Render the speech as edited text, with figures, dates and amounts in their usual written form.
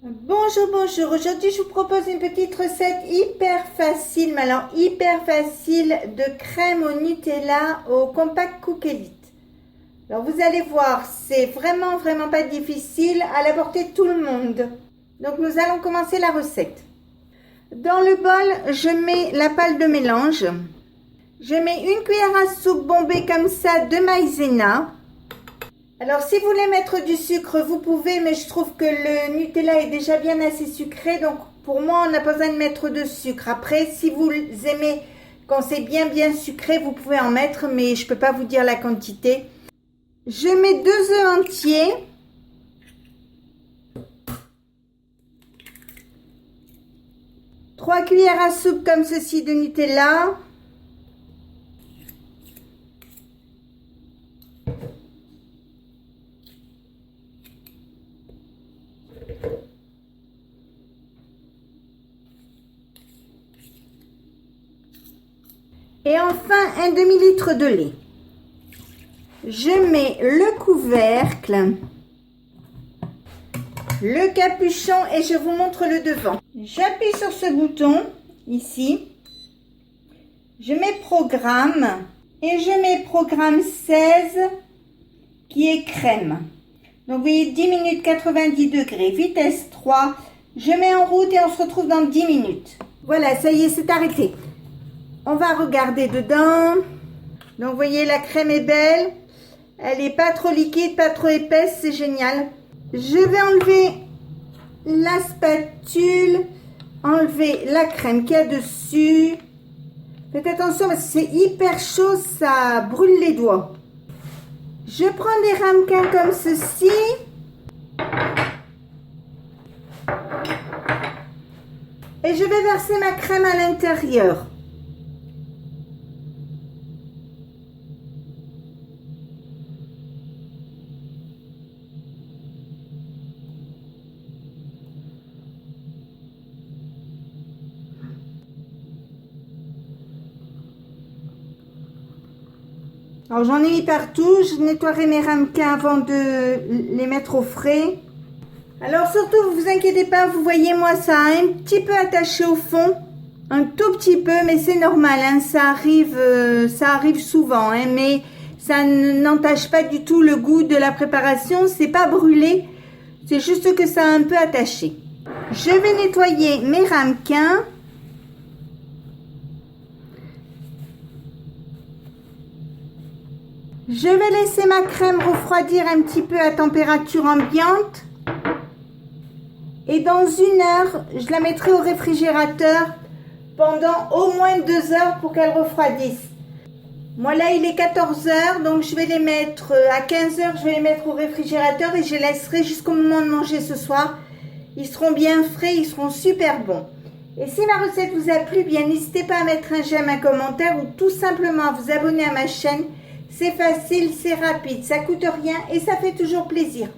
Bonjour, bonjour. Aujourd'hui, je vous propose une petite recette hyper facile, mais alors hyper facile, de crème au Nutella au Compact Cook Elite. Alors, vous allez voir, c'est vraiment pas difficile, à la portée de tout le monde. Donc, nous allons commencer la recette. Dans le bol, je mets la pâte de mélange. Je mets une cuillère à soupe bombée comme ça de maïzena. Alors, si vous voulez mettre du sucre, vous pouvez, mais je trouve que le Nutella est déjà bien assez sucré. Donc, pour moi, on n'a pas besoin de mettre de sucre. Après, si vous aimez quand c'est bien sucré, vous pouvez en mettre, mais je ne peux pas vous dire la quantité. Je mets 2 œufs entiers. Trois cuillères à soupe comme ceci de Nutella. Et enfin, un demi-litre de lait. Je mets le couvercle, le capuchon et je vous montre le devant. J'appuie sur ce bouton, ici. Je mets programme et je mets programme 16 qui est crème. Donc, vous voyez, 10 minutes 90 degrés, vitesse 3. Je mets en route et on se retrouve dans 10 minutes. Voilà, ça y est, c'est arrêté. On va regarder dedans. Donc, vous voyez, la crème est belle. Elle n'est pas trop liquide, pas trop épaisse. C'est génial. Je vais enlever la spatule. Enlever la crème qu'il y a dessus. Faites attention parce que c'est hyper chaud. Ça brûle les doigts. Je prends des ramequins comme ceci. Et je vais verser ma crème à l'intérieur. Alors j'en ai mis partout, je nettoierai mes ramequins avant de les mettre au frais. Alors surtout, vous vous inquiétez pas, vous voyez, moi ça a un petit peu attaché au fond. Un tout petit peu, mais c'est normal, hein, ça arrive souvent, hein, mais ça n'entache pas du tout le goût de la préparation, c'est pas brûlé, c'est juste que ça a un peu attaché. Je vais nettoyer mes ramequins. Je vais laisser ma crème refroidir un petit peu à température ambiante. Et dans 1 heure, je la mettrai au réfrigérateur pendant au moins 2 heures pour qu'elle refroidisse. Moi là, il est 14 heures, donc je vais les mettre à 15 heures, je vais les mettre au réfrigérateur et je les laisserai jusqu'au moment de manger ce soir. Ils seront bien frais, ils seront super bons. Et si ma recette vous a plu, bien n'hésitez pas à mettre un j'aime, un commentaire ou tout simplement à vous abonner à ma chaîne. C'est facile, c'est rapide, ça coûte rien et ça fait toujours plaisir.